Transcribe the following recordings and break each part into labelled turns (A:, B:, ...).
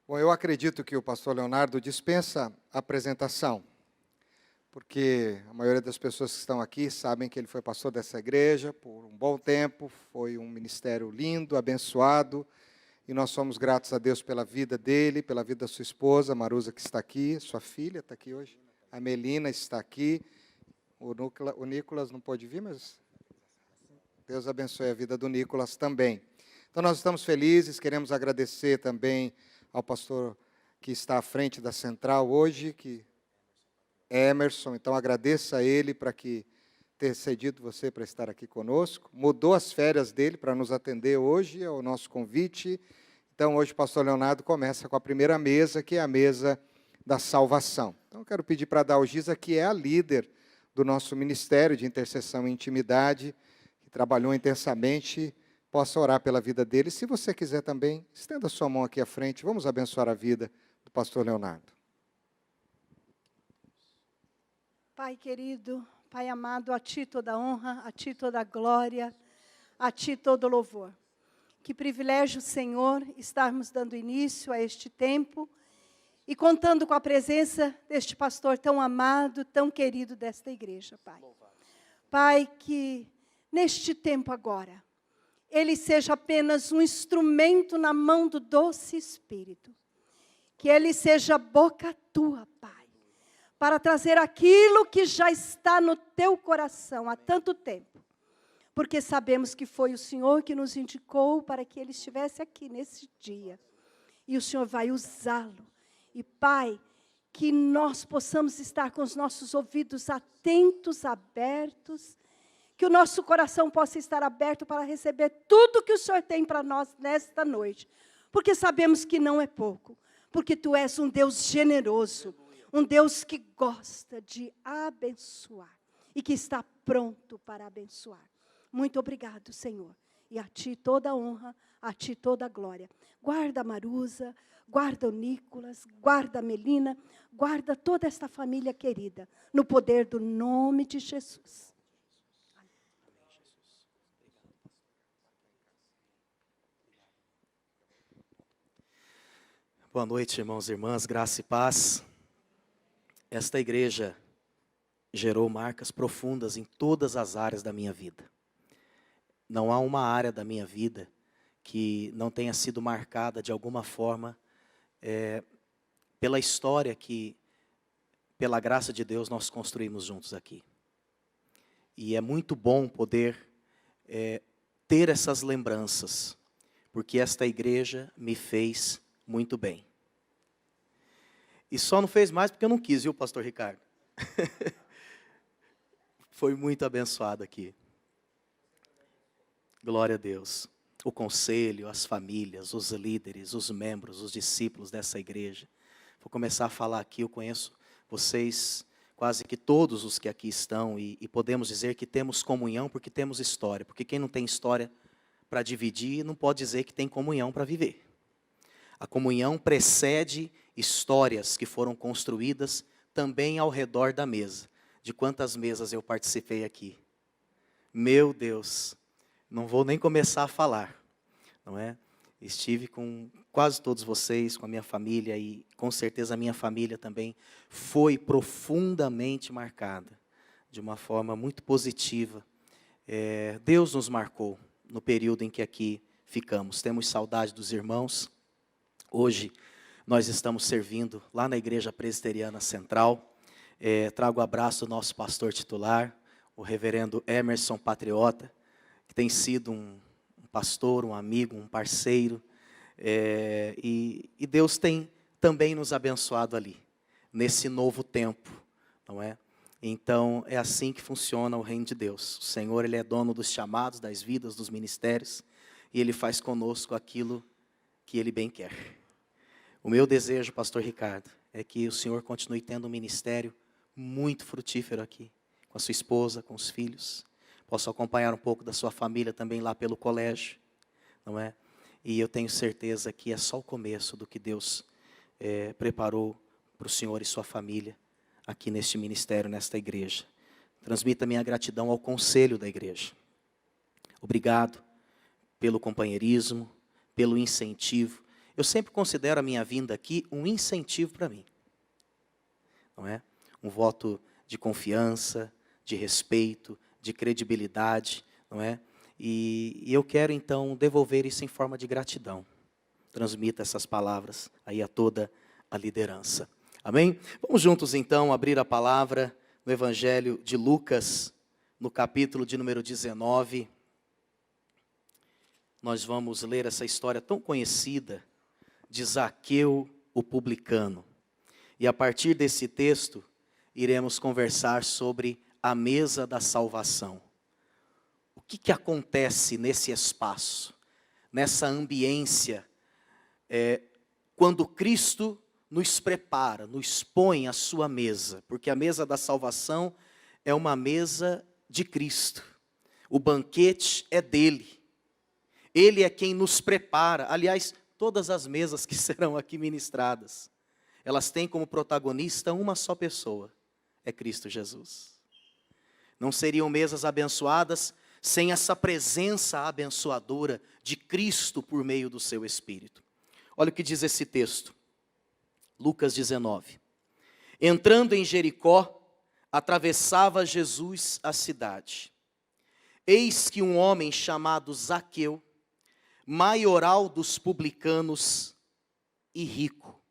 A: Bom, eu acredito que o pastor Leonardo dispensa a apresentação, porque a maioria das pessoas que estão aqui sabem que ele foi pastor dessa igreja por um bom tempo, foi um ministério lindo, abençoado, e nós somos gratos a Deus pela vida dele, pela vida da sua esposa, Marusa, que está aqui, sua filha está aqui hoje, a Melina está aqui, o Nicolas não pôde vir, mas Deus abençoe a vida do Nicolas também. Então, nós estamos felizes, queremos agradecer também ao pastor que está à frente da central hoje, que é Emerson. Então, agradeça a ele para ter cedido você para estar aqui conosco. Mudou as férias dele para nos atender hoje, ao nosso convite. Então, hoje o pastor Leonardo começa com a primeira mesa, que é a mesa da salvação. Então, eu quero pedir para a Dalgisa, que é a líder do nosso Ministério de Intercessão e Intimidade, que trabalhou intensamente, possa orar pela vida dele. Se você quiser também, estenda sua mão aqui à frente. Vamos abençoar a vida do pastor Leonardo.
B: Pai querido, Pai amado, a Ti toda honra, a Ti toda glória, a Ti todo louvor. Que privilégio, Senhor, estarmos dando início a este tempo e contando com a presença deste pastor tão amado, tão querido desta igreja, Pai. Pai, que neste tempo agora, ele seja apenas um instrumento na mão do doce Espírito. Que ele seja boca tua, Pai, para trazer aquilo que já está no teu coração há tanto tempo. Porque sabemos que foi o Senhor que nos indicou para que ele estivesse aqui nesse dia. E o Senhor vai usá-lo. E, Pai, que nós possamos estar com os nossos ouvidos atentos, abertos, que o nosso coração possa estar aberto para receber tudo que o Senhor tem para nós nesta noite. Porque sabemos que não é pouco. Porque Tu és um Deus generoso. Um Deus que gosta de abençoar. E que está pronto para abençoar. Muito obrigado, Senhor. E a Ti toda a honra, a Ti toda a glória. Guarda a Marusa, guarda o Nicolas, guarda a Melina, guarda toda esta família querida. No poder do nome de Jesus.
C: Boa noite, irmãos e irmãs, graça e paz. Esta igreja gerou marcas profundas em todas as áreas da minha vida. Não há uma área da minha vida que não tenha sido marcada de alguma forma pela história que, pela graça de Deus, nós construímos juntos aqui. E é muito bom poder ter essas lembranças, porque esta igreja me fez muito bem. E só não fez mais porque eu não quis, viu, pastor Ricardo? Foi muito abençoado aqui. Glória a Deus. O conselho, as famílias, os líderes, os membros, os discípulos dessa igreja. Vou começar a falar aqui, eu conheço vocês, quase que todos os que aqui estão, e podemos dizer que temos comunhão porque temos história. Porque quem não tem história para dividir, não pode dizer que tem comunhão para viver. A comunhão precede histórias que foram construídas também ao redor da mesa. De quantas mesas eu participei aqui. Meu Deus, não vou nem começar a falar, não é? Estive com quase todos vocês, com a minha família, e com certeza a minha família também foi profundamente marcada, de uma forma muito positiva. Deus nos marcou no período em que aqui ficamos. Temos saudade dos irmãos. Hoje nós estamos servindo lá na Igreja Presbiteriana Central. Trago o abraço do nosso pastor titular, o reverendo Emerson Patriota, que tem sido um pastor, um amigo, um parceiro. E Deus tem também nos abençoado ali, nesse novo tempo, não é? Então, é assim que funciona o reino de Deus. O Senhor, Ele é dono dos chamados, das vidas, dos ministérios, e Ele faz conosco aquilo que Ele bem quer. O meu desejo, pastor Ricardo, é que o Senhor continue tendo um ministério muito frutífero aqui, com a sua esposa, com os filhos. Posso acompanhar um pouco da sua família também lá pelo colégio, não é? E eu tenho certeza que é só o começo do que Deus preparou para o Senhor e sua família aqui neste ministério, nesta igreja. Transmita minha gratidão ao conselho da igreja. Obrigado pelo companheirismo, pelo incentivo. eu sempre considero a minha vinda aqui um incentivo para mim. Não é? Um voto de confiança, de respeito, de credibilidade, não é? E eu quero então devolver isso em forma de gratidão. Transmita essas palavras aí a toda a liderança. Amém? Vamos juntos então abrir a palavra no Evangelho de Lucas, no capítulo de número 19. Nós vamos ler essa história tão conhecida de Zaqueu, o publicano. E a partir desse texto, iremos conversar sobre a mesa da salvação. O que acontece nesse espaço, nessa ambiência, quando Cristo nos prepara, nos põe à sua mesa, porque a mesa da salvação é uma mesa de Cristo. O banquete é dele. Ele é quem nos prepara. Aliás, todas as mesas que serão aqui ministradas, elas têm como protagonista uma só pessoa, é Cristo Jesus. Não seriam mesas abençoadas sem essa presença abençoadora de Cristo por meio do seu Espírito. Olha o que diz esse texto, Lucas 19. Entrando em Jericó, atravessava Jesus a cidade. Eis que um homem chamado Zaqueu, maioral dos publicanos e rico,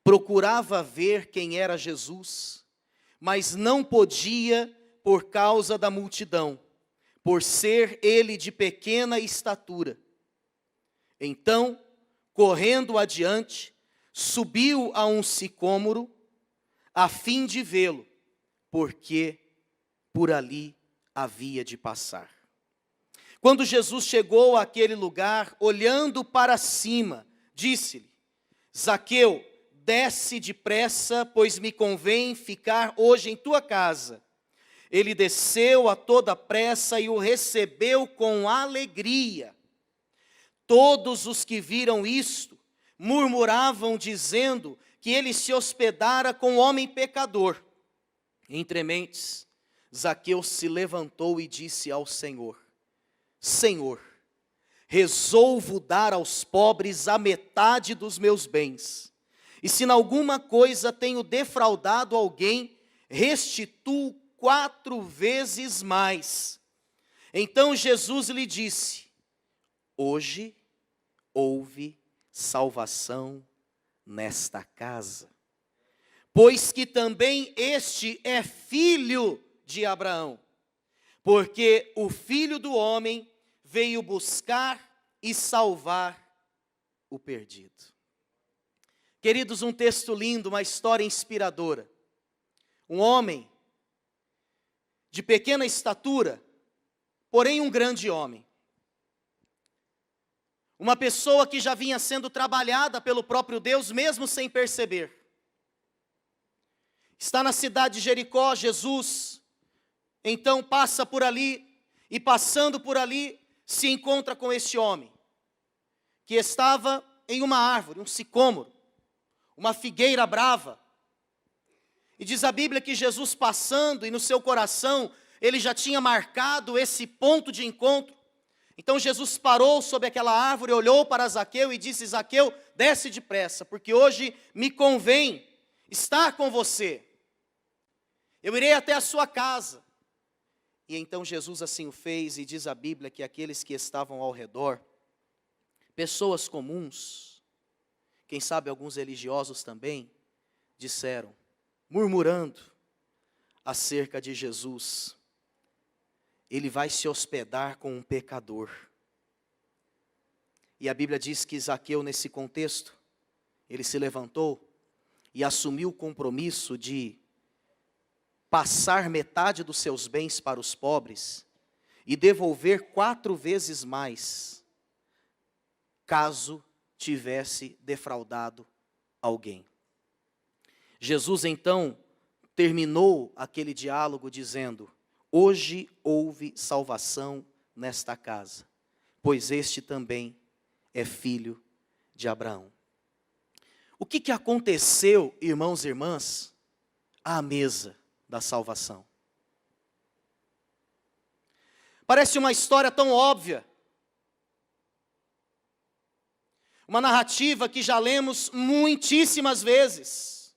C: procurava ver quem era Jesus, mas não podia por causa da multidão, por ser ele de pequena estatura. Então, correndo adiante, subiu a um sicômoro, a fim de vê-lo, porque por ali havia de passar. Quando Jesus chegou àquele lugar, olhando para cima, disse-lhe: Zaqueu, desce depressa, pois me convém ficar hoje em tua casa. Ele desceu a toda pressa e o recebeu com alegria. Todos os que viram isto murmuravam, dizendo que ele se hospedara com homem pecador. Entre mentes, Zaqueu se levantou e disse ao Senhor: Senhor, resolvo dar aos pobres a metade dos meus bens. E se em alguma coisa tenho defraudado alguém, restituo 4 vezes mais. Então Jesus lhe disse: hoje houve salvação nesta casa, pois que também este é filho de Abraão, porque o Filho do Homem veio buscar e salvar o perdido. Queridos, um texto lindo, uma história inspiradora. Um homem de pequena estatura, porém um grande homem. Uma pessoa que já vinha sendo trabalhada pelo próprio Deus, mesmo sem perceber. Está na cidade de Jericó, Jesus, então passa por ali, e passando por ali, se encontra com este homem, que estava em uma árvore, um sicômoro, uma figueira brava. E diz a Bíblia que Jesus passando, e no seu coração, ele já tinha marcado esse ponto de encontro. Então Jesus parou sob aquela árvore, olhou para Zaqueu e disse: Zaqueu, desce depressa, porque hoje me convém estar com você. Eu irei até a sua casa. E então Jesus assim o fez, e diz a Bíblia que aqueles que estavam ao redor, pessoas comuns, quem sabe alguns religiosos também, disseram, murmurando acerca de Jesus: ele vai se hospedar com um pecador. E a Bíblia diz que Zaqueu, nesse contexto, ele se levantou e assumiu o compromisso de passar metade dos seus bens para os pobres e devolver 4 vezes mais, caso tivesse defraudado alguém. Jesus então terminou aquele diálogo dizendo: hoje houve salvação nesta casa, pois este também é filho de Abraão. O que aconteceu, irmãos e irmãs, à mesa da salvação? Parece uma história tão óbvia, uma narrativa que já lemos muitíssimas vezes.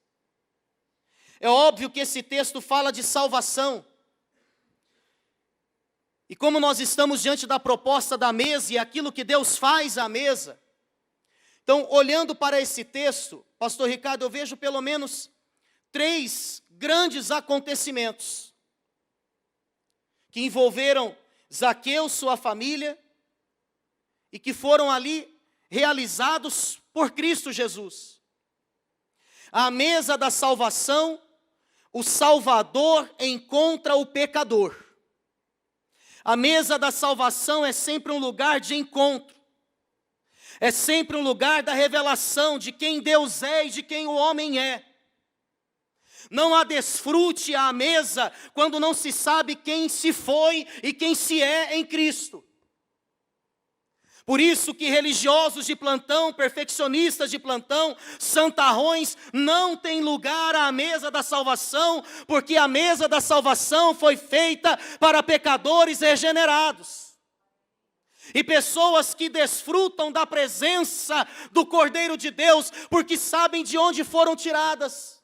C: É óbvio que esse texto fala de salvação. E como nós estamos diante da proposta da mesa e aquilo que Deus faz à mesa, então, olhando para esse texto, pastor Ricardo, eu vejo pelo menos 3 grandes acontecimentos que envolveram Zaqueu, sua família, e que foram ali realizados por Cristo Jesus. À mesa da salvação, o Salvador encontra o pecador. A mesa da salvação é sempre um lugar de encontro. É sempre um lugar da revelação de quem Deus é e de quem o homem é. Não há desfrute à mesa quando não se sabe quem se foi e quem se é em Cristo. Por isso que religiosos de plantão, perfeccionistas de plantão, santarrões, não têm lugar à mesa da salvação, porque a mesa da salvação foi feita para pecadores regenerados. E pessoas que desfrutam da presença do Cordeiro de Deus, porque sabem de onde foram tiradas.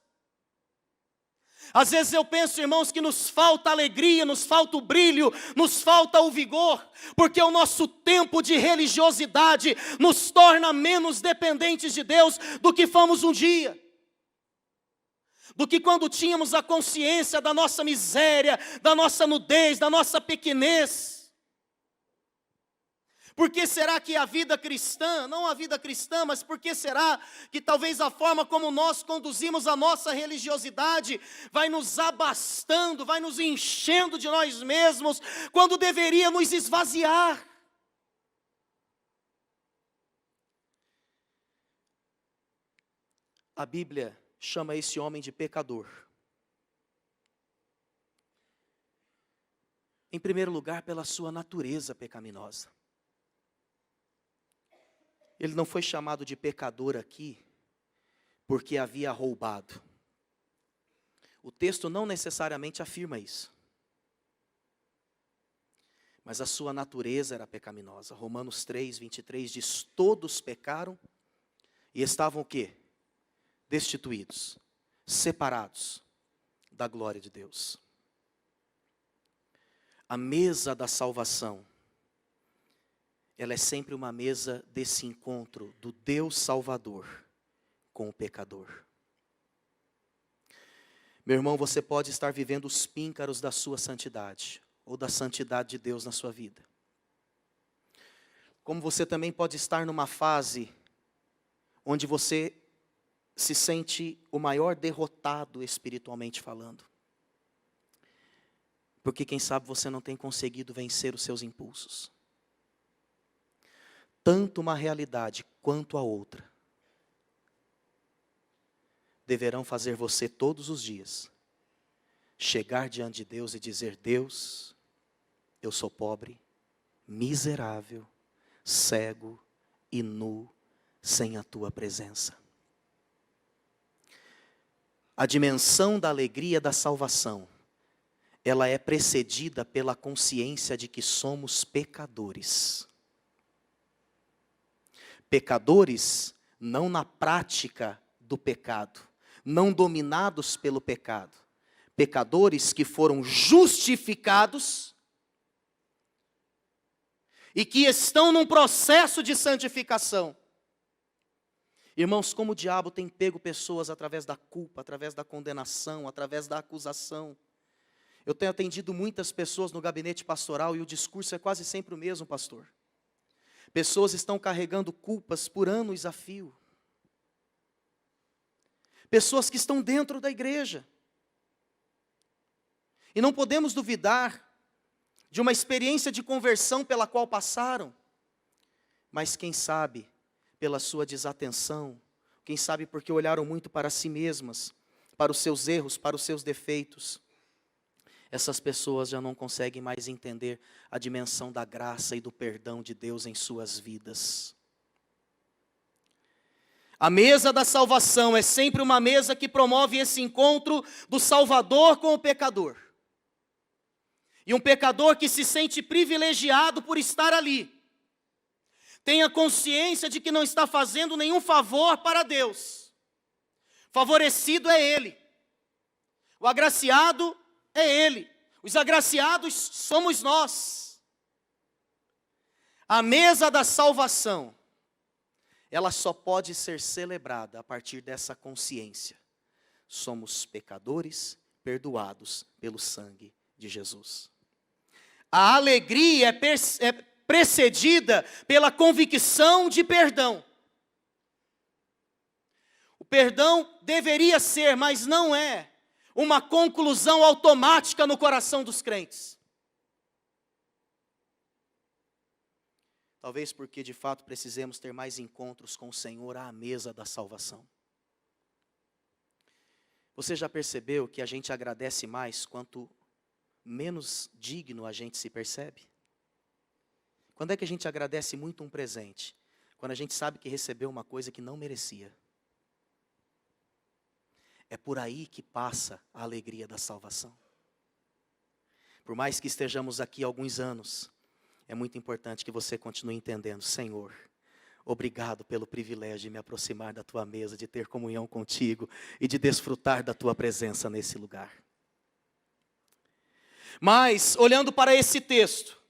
C: Às vezes eu penso, irmãos, que nos falta alegria, nos falta o brilho, nos falta o vigor, porque o nosso tempo de religiosidade nos torna menos dependentes de Deus do que fomos um dia. Do que quando tínhamos a consciência da nossa miséria, da nossa nudez, da nossa pequenez. Por que será que a vida cristã, não a vida cristã, mas por que será que talvez a forma como nós conduzimos a nossa religiosidade vai nos abastando, vai nos enchendo de nós mesmos, quando deveria nos esvaziar? A Bíblia chama esse homem de pecador. Em primeiro lugar, pela sua natureza pecaminosa. Ele não foi chamado de pecador aqui, porque havia roubado. O texto não necessariamente afirma isso. Mas a sua natureza era pecaminosa. Romanos 3, 23 diz, todos pecaram e estavam o quê? Destituídos, separados da glória de Deus. A mesa da salvação, ela é sempre uma mesa desse encontro do Deus Salvador com o pecador. Meu irmão, você pode estar vivendo os píncaros da sua santidade, ou da santidade de Deus na sua vida. Como você também pode estar numa fase onde você se sente o maior derrotado espiritualmente falando. Porque quem sabe você não tem conseguido vencer os seus impulsos. Tanto uma realidade quanto a outra deverão fazer você todos os dias chegar diante de Deus e dizer, Deus, eu sou pobre, miserável, cego e nu, sem a tua presença. A dimensão da alegria da salvação, ela é precedida pela consciência de que somos pecadores. Pecadores não na prática do pecado, não dominados pelo pecado. Pecadores que foram justificados e que estão num processo de santificação. Irmãos, como o diabo tem pego pessoas através da culpa, através da condenação, através da acusação. Eu tenho atendido muitas pessoas no gabinete pastoral e o discurso é quase sempre o mesmo, pastor. Pessoas estão carregando culpas por anos a fio. Pessoas que estão dentro da igreja. E não podemos duvidar de uma experiência de conversão pela qual passaram. Mas quem sabe, pela sua desatenção, quem sabe porque olharam muito para si mesmas, para os seus erros, para os seus defeitos, essas pessoas já não conseguem mais entender a dimensão da graça e do perdão de Deus em suas vidas. A mesa da salvação é sempre uma mesa que promove esse encontro do Salvador com o pecador. E um pecador que se sente privilegiado por estar ali, tenha consciência de que não está fazendo nenhum favor para Deus. Favorecido é ele. O agraciado é ele. Os agraciados somos nós. A mesa da salvação, ela só pode ser celebrada a partir dessa consciência. Somos pecadores perdoados pelo sangue de Jesus. A alegria é precedida pela convicção de perdão. O perdão deveria ser, mas não é, uma conclusão automática no coração dos crentes. Talvez porque de fato precisemos ter mais encontros com o Senhor à mesa da salvação. Você já percebeu que a gente agradece mais quanto menos digno a gente se percebe? Quando é que a gente agradece muito um presente? Quando a gente sabe que recebeu uma coisa que não merecia. É por aí que passa a alegria da salvação. Por mais que estejamos aqui há alguns anos, é muito importante que você continue entendendo: Senhor, obrigado pelo privilégio de me aproximar da tua mesa, de ter comunhão contigo e de desfrutar da tua presença nesse lugar. Mas, olhando para esse texto,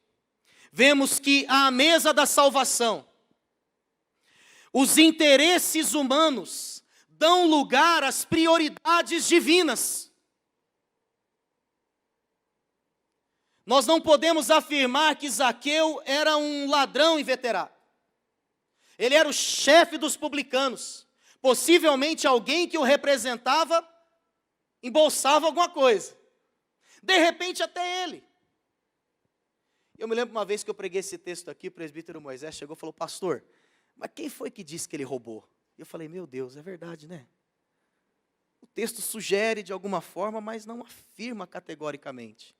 C: vemos que à mesa da salvação, os interesses humanos dão lugar às prioridades divinas. Nós não podemos afirmar que Zaqueu era um ladrão inveterado. Ele era o chefe dos publicanos. Possivelmente alguém que o representava embolsava alguma coisa. De repente até ele. Eu me lembro uma vez que eu preguei esse texto aqui, o presbítero Moisés chegou e falou: pastor, mas quem foi que disse que ele roubou? E eu falei: meu Deus, é verdade, né? O texto sugere de alguma forma, mas não afirma categoricamente.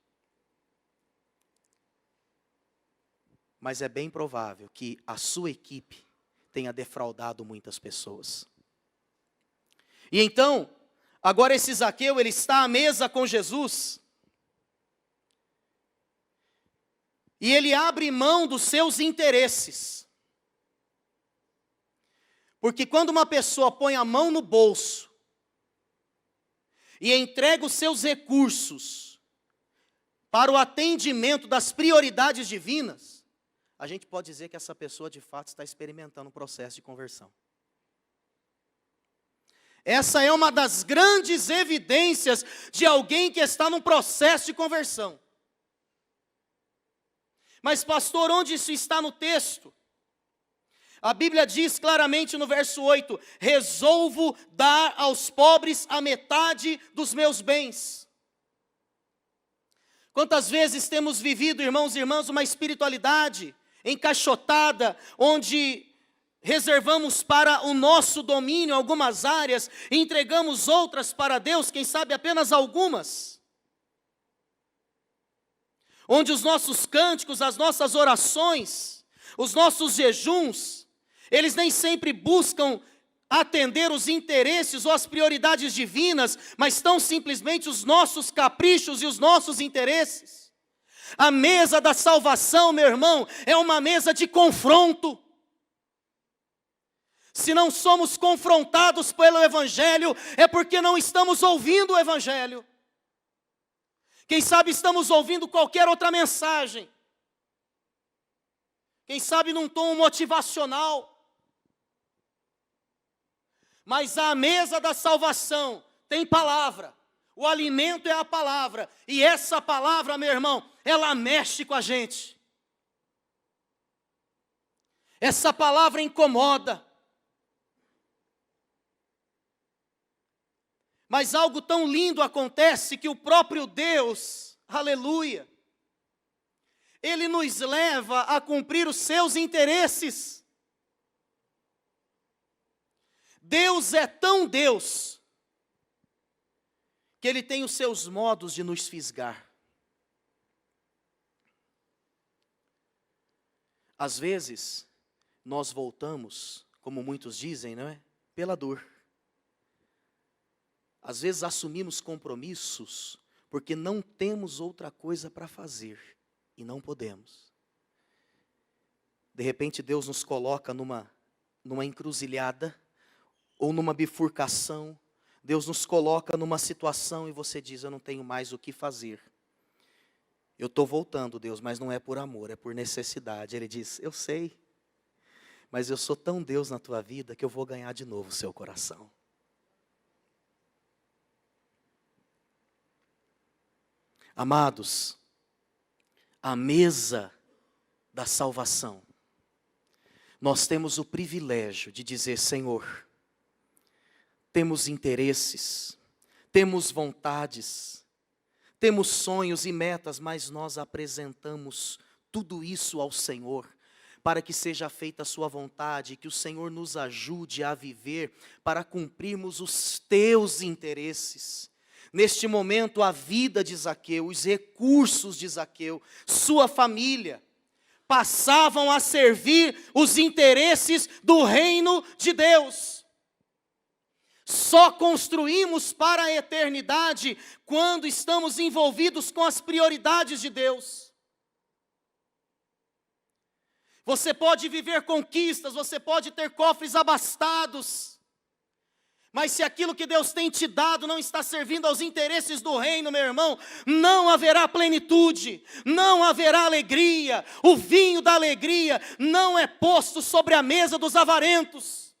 C: Mas é bem provável que a sua equipe tenha defraudado muitas pessoas. E então, agora esse Zaqueu, ele está à mesa com Jesus. E ele abre mão dos seus interesses. Porque quando uma pessoa põe a mão no bolso e entrega os seus recursos para o atendimento das prioridades divinas, a gente pode dizer que essa pessoa de fato está experimentando um processo de conversão. Essa é uma das grandes evidências de alguém que está num processo de conversão. Mas pastor, onde isso está no texto? A Bíblia diz claramente no verso 8: resolvo dar aos pobres a metade dos meus bens. Quantas vezes temos vivido, irmãos e irmãs, uma espiritualidade encaixotada, onde reservamos para o nosso domínio algumas áreas e entregamos outras para Deus, quem sabe apenas algumas. Onde os nossos cânticos, as nossas orações, os nossos jejuns, eles nem sempre buscam atender os interesses ou as prioridades divinas, mas tão simplesmente os nossos caprichos e os nossos interesses. A mesa da salvação, meu irmão, é uma mesa de confronto. Se não somos confrontados pelo Evangelho, é porque não estamos ouvindo o Evangelho. Quem sabe estamos ouvindo qualquer outra mensagem. Quem sabe num tom motivacional. Mas a mesa da salvação tem palavra. O alimento é a palavra. E essa palavra, meu irmão, ela mexe com a gente. Essa palavra incomoda. Mas algo tão lindo acontece que o próprio Deus, aleluia, Ele nos leva a cumprir os seus interesses. Deus é tão Deus, que Ele tem os seus modos de nos fisgar. Às vezes, nós voltamos, como muitos dizem, não é? Pela dor. Às vezes assumimos compromissos porque não temos outra coisa para fazer e não podemos. De repente Deus nos coloca numa encruzilhada, ou numa bifurcação. Deus nos coloca numa situação e você diz, eu não tenho mais o que fazer. Eu estou voltando, Deus, mas não é por amor, é por necessidade. Ele diz, eu sei, mas eu sou tão Deus na tua vida que eu vou ganhar de novo o seu coração. Amados, a mesa da salvação, nós temos o privilégio de dizer, Senhor, temos interesses, temos vontades, temos sonhos e metas, mas nós apresentamos tudo isso ao Senhor, para que seja feita a sua vontade, que o Senhor nos ajude a viver, para cumprirmos os teus interesses. Neste momento, a vida de Zaqueu, os recursos de Zaqueu, sua família, passavam a servir os interesses do reino de Deus. Só construímos para a eternidade quando estamos envolvidos com as prioridades de Deus. Você pode viver conquistas, você pode ter cofres abastados, mas se aquilo que Deus tem te dado não está servindo aos interesses do reino, meu irmão, não haverá plenitude, não haverá alegria. O vinho da alegria não é posto sobre a mesa dos avarentos.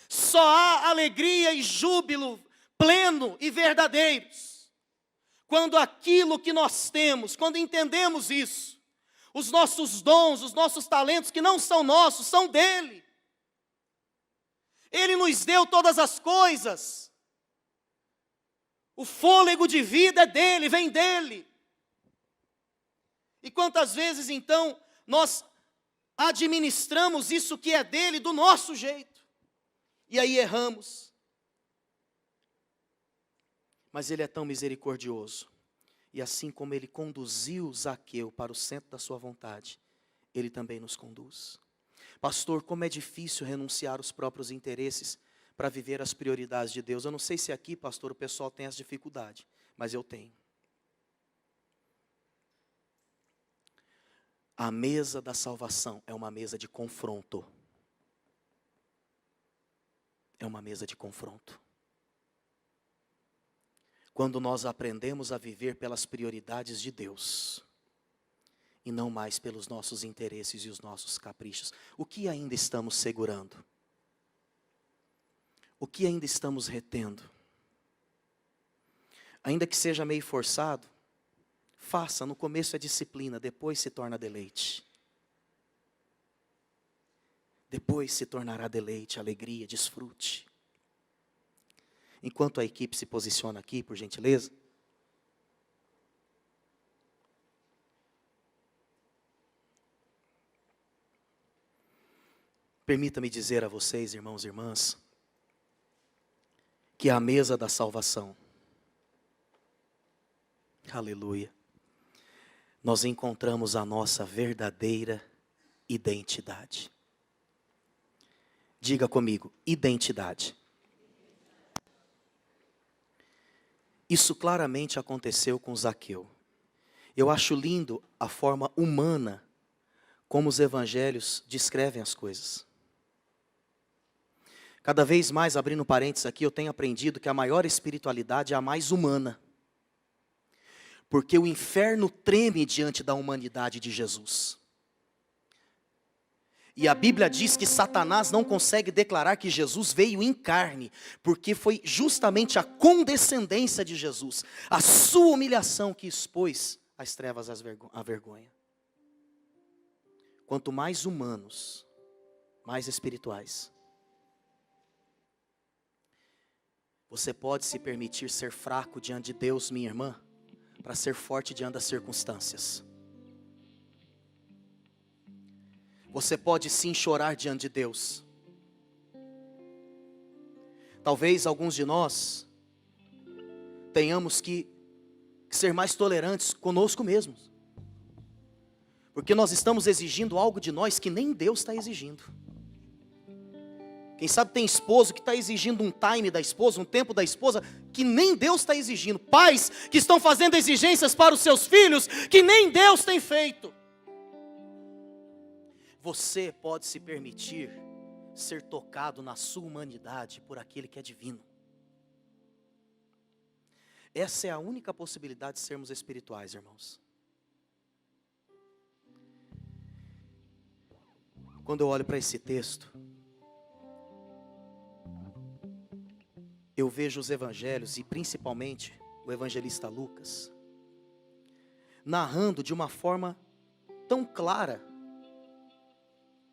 C: Só há alegria e júbilo pleno e verdadeiros quando aquilo que nós temos, quando entendemos isso, os nossos dons, os nossos talentos que não são nossos, são dele. Ele nos deu todas as coisas. O fôlego de vida é dele, vem dele. E quantas vezes então nós administramos isso que é dele do nosso jeito, e aí erramos. Mas ele é tão misericordioso, e assim como ele conduziu Zaqueu para o centro da sua vontade, ele também nos conduz. Pastor, como é difícil renunciar aos próprios interesses para viver as prioridades de Deus. Eu não sei se aqui, pastor, o pessoal tem essa dificuldade, mas eu tenho. A mesa da salvação é uma mesa de confronto. É uma mesa de confronto. Quando nós aprendemos a viver pelas prioridades de Deus, e não mais pelos nossos interesses e os nossos caprichos. O que ainda estamos segurando? O que ainda estamos retendo? Ainda que seja meio forçado, faça. No começo é disciplina, depois se torna deleite. Depois se tornará deleite, alegria, desfrute. Enquanto a equipe se posiciona aqui, por gentileza. Permita-me dizer a vocês, irmãos e irmãs, que a mesa da salvação, aleluia, nós encontramos a nossa verdadeira identidade. Diga comigo, identidade. Isso claramente aconteceu com Zaqueu. Eu acho lindo a forma humana como os evangelhos descrevem as coisas. Cada vez mais, abrindo parênteses aqui, eu tenho aprendido que a maior espiritualidade é a mais humana. Porque o inferno treme diante da humanidade de Jesus. E a Bíblia diz que Satanás não consegue declarar que Jesus veio em carne, porque foi justamente a condescendência de Jesus, a sua humilhação que expôs as trevas à vergonha. Quanto mais humanos, mais espirituais. Você pode se permitir ser fraco diante de Deus, minha irmã, para ser forte diante das circunstâncias. Você pode sim chorar diante de Deus. Talvez alguns de nós tenhamos que ser mais tolerantes conosco mesmos. Porque nós estamos exigindo algo de nós que nem Deus está exigindo. Quem sabe tem esposo que está exigindo um time da esposa, um tempo da esposa, que nem Deus está exigindo. Pais que estão fazendo exigências para os seus filhos, que nem Deus tem feito. você pode se permitir ser tocado na sua humanidade por aquele que é divino. Essa é a única possibilidade de sermos espirituais, irmãos. Quando eu olho para esse texto, eu vejo os evangelhos, e principalmente o evangelista Lucas, narrando de uma forma tão clara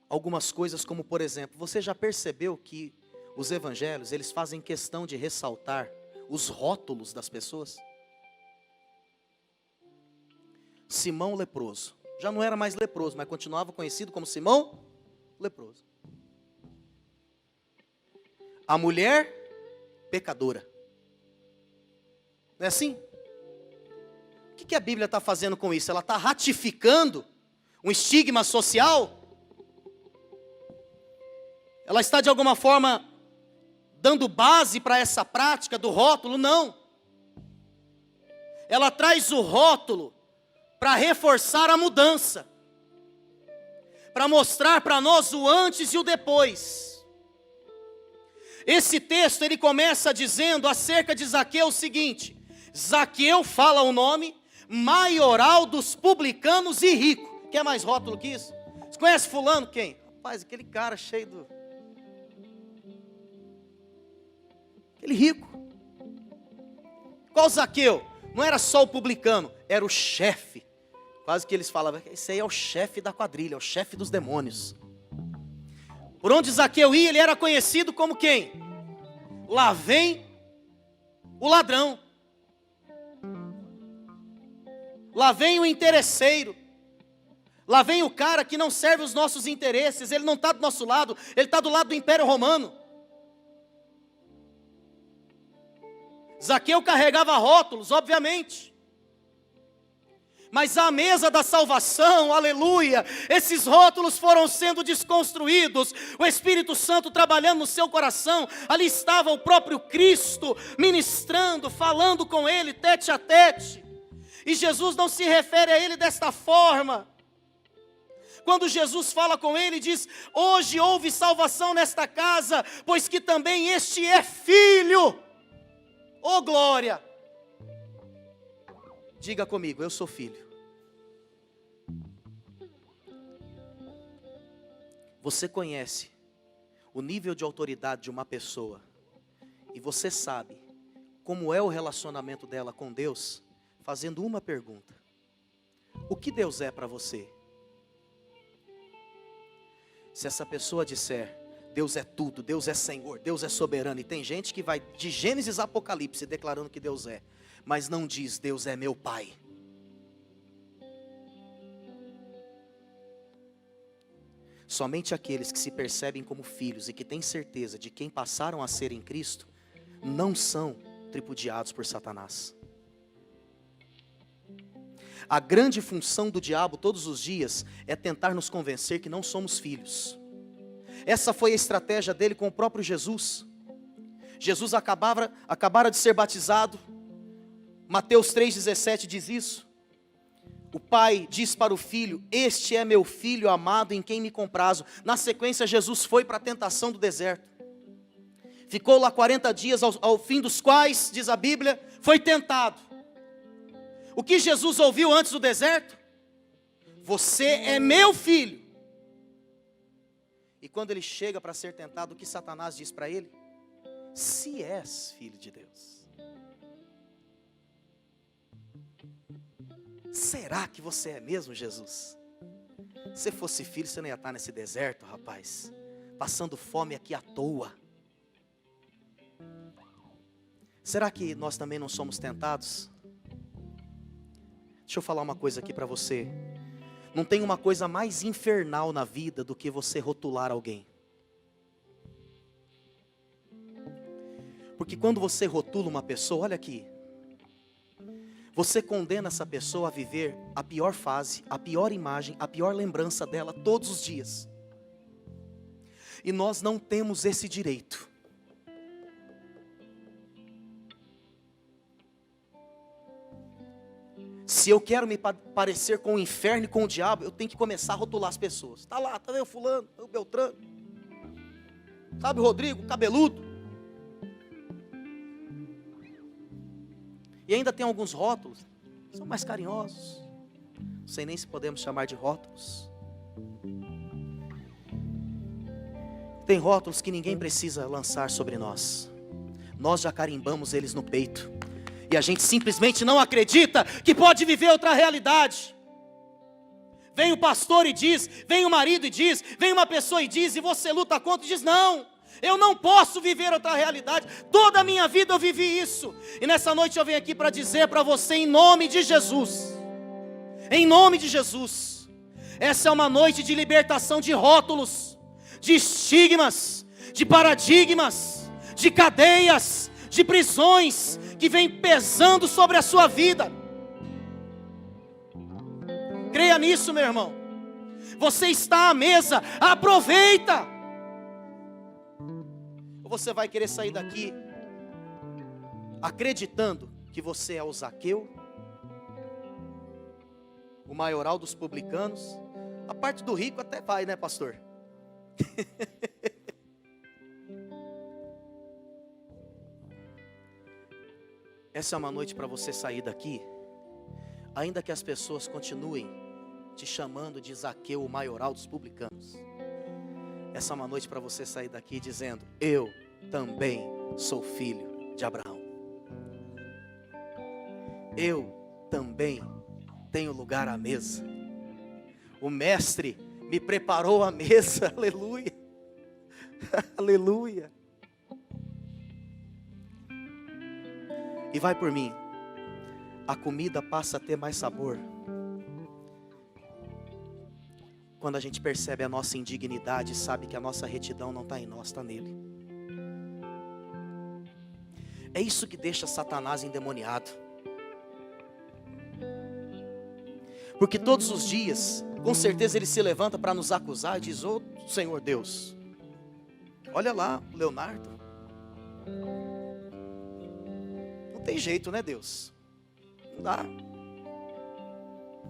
C: algumas coisas, como por exemplo, você já percebeu que os evangelhos, eles fazem questão de ressaltar os rótulos das pessoas? Simão leproso, já não era mais leproso, mas continuava conhecido como Simão leproso. A mulher pecadora, não é assim? O que a Bíblia está fazendo com isso? Ela está ratificando um estigma social? Ela está de alguma forma dando base para essa prática do rótulo? Não. Ela traz o rótulo para reforçar a mudança, para mostrar para nós o antes e o depois. Esse texto ele começa dizendo acerca de Zaqueu o seguinte: Zaqueu, fala o nome, maioral dos publicanos e rico. Quer mais rótulo que isso? Você conhece fulano? Quem? Rapaz, aquele cara cheio do... aquele rico. Qual Zaqueu? Não era só o publicano, era o chefe. Quase que eles falavam, esse aí é o chefe da quadrilha, é o chefe dos demônios. Por onde Zaqueu ia, ele era conhecido como quem? Lá vem o ladrão. Lá vem o interesseiro. Lá vem o cara que não serve os nossos interesses. Ele não está do nosso lado, ele está do lado do Império Romano. Zaqueu carregava rótulos, obviamente. Mas à mesa da salvação, aleluia, esses rótulos foram sendo desconstruídos, o Espírito Santo trabalhando no seu coração. Ali estava o próprio Cristo, ministrando, falando com ele, tete a tete. E Jesus não se refere a ele desta forma. Quando Jesus fala com ele, diz: hoje houve salvação nesta casa, pois que também este é filho. Oh glória! Diga comigo, eu sou filho. Você conhece o nível de autoridade de uma pessoa e você sabe como é o relacionamento dela com Deus, fazendo uma pergunta: o que Deus é para você? Se essa pessoa disser: Deus é tudo, Deus é Senhor, Deus é soberano, e tem gente que vai de Gênesis a Apocalipse declarando que Deus é, mas não diz Deus é meu Pai. Somente aqueles que se percebem como filhos e que têm certeza de quem passaram a ser em Cristo, não são tripudiados por Satanás. A grande função do diabo todos os dias é tentar nos convencer que não somos filhos. Essa foi a estratégia dele com o próprio Jesus. Jesus acabara de ser batizado. Mateus 3,17 diz isso. O pai diz para o filho: este é meu filho amado em quem me comprazo. Na sequência, Jesus foi para a tentação do deserto. Ficou lá 40 dias, ao fim dos quais, diz a Bíblia, foi tentado. O que Jesus ouviu antes do deserto? Você é meu filho. E quando ele chega para ser tentado, o que Satanás diz para ele? Se és filho de Deus. Será que você é mesmo, Jesus? Se fosse filho, você não ia estar nesse deserto, rapaz, passando fome aqui à toa. Será que nós também não somos tentados? Deixa eu falar uma coisa aqui para você. Não tem uma coisa mais infernal na vida do que você rotular alguém. Porque quando você rotula uma pessoa, olha aqui, você condena essa pessoa a viver a pior fase, a pior imagem, a pior lembrança dela todos os dias. E nós não temos esse direito. Se eu quero me parecer com o inferno e com o diabo, eu tenho que começar a rotular as pessoas. Está lá, está vendo o fulano, o Beltrano. Sabe o Rodrigo, cabeludo. E ainda tem alguns rótulos, são mais carinhosos. Não sei nem se podemos chamar de rótulos. Tem rótulos que ninguém precisa lançar sobre nós. Nós já carimbamos eles no peito. E a gente simplesmente não acredita que pode viver outra realidade. Vem o pastor e diz, vem o marido e diz, vem uma pessoa e diz, e você luta contra e diz, não, eu não posso viver outra realidade. Toda a minha vida eu vivi isso. E nessa noite eu venho aqui para dizer para você, em nome de Jesus, em nome de Jesus, essa é uma noite de libertação de rótulos, de estigmas, de paradigmas, de cadeias, de prisões que vem pesando sobre a sua vida. Creia nisso, meu irmão. Você está à mesa, aproveita. Ou você vai querer sair daqui acreditando que você é o Zaqueu, o maioral dos publicanos. A parte do rico até vai, né, pastor? Essa é uma noite para você sair daqui, ainda que as pessoas continuem te chamando de Zaqueu, o maioral dos publicanos. Essa é uma noite para você sair daqui dizendo, eu também sou filho de Abraão. Eu também tenho lugar à mesa. O mestre me preparou a mesa, aleluia, aleluia. E vai por mim, a comida passa a ter mais sabor quando a gente percebe a nossa indignidade e sabe que a nossa retidão não está em nós, está nele. É isso que deixa Satanás endemoniado. Porque todos os dias, com certeza ele se levanta para nos acusar e diz, ô Senhor Deus, olha lá o Leonardo. Não tem jeito, né, Deus? Não dá.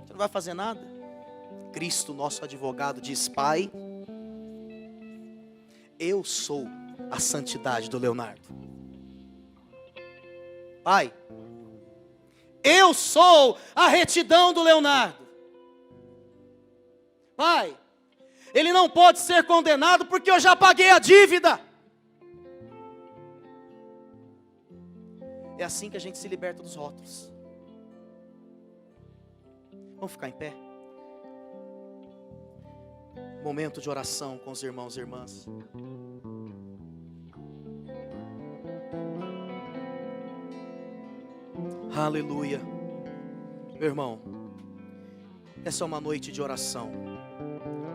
C: Você não vai fazer nada. Cristo, nosso advogado, diz, Pai, eu sou a santidade do Leonardo. Pai, eu sou a retidão do Leonardo. Pai, ele não pode ser condenado porque eu já paguei a dívida. É assim que a gente se liberta dos rótulos. Vamos ficar em pé? Momento de oração com os irmãos e irmãs. Aleluia. Meu irmão, essa é uma noite de oração.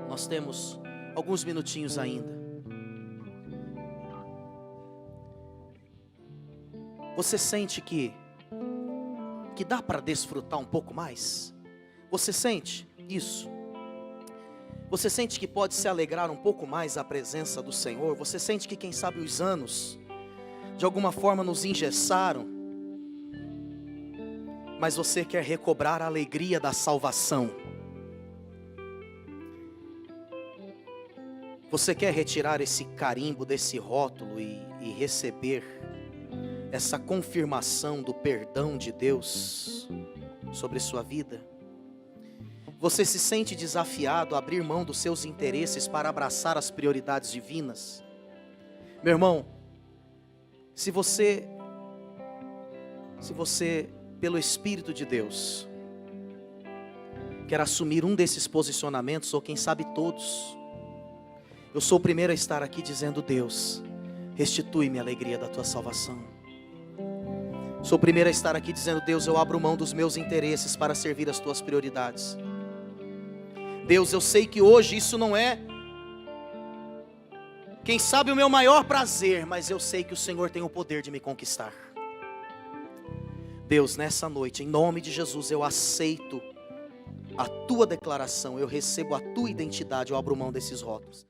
C: Nós temos alguns minutinhos ainda. Você sente que dá para desfrutar um pouco mais? Você sente isso? Você sente que pode se alegrar um pouco mais à presença do Senhor? Você sente que quem sabe os anos de alguma forma nos engessaram, mas você quer recobrar a alegria da salvação? Você quer retirar esse carimbo desse rótulo e receber essa confirmação do perdão de Deus sobre sua vida? Você se sente desafiado a abrir mão dos seus interesses para abraçar as prioridades divinas? Meu irmão, se você, pelo Espírito de Deus, quer assumir um desses posicionamentos, ou quem sabe todos, eu sou o primeiro a estar aqui dizendo, Deus, restitui-me a alegria da tua salvação. Sou o primeiro a estar aqui dizendo, Deus, eu abro mão dos meus interesses para servir as tuas prioridades. Deus, eu sei que hoje isso não é, quem sabe, o meu maior prazer, mas eu sei que o Senhor tem o poder de me conquistar. Deus, nessa noite, em nome de Jesus, eu aceito a tua declaração, eu recebo a tua identidade, eu abro mão desses rótulos.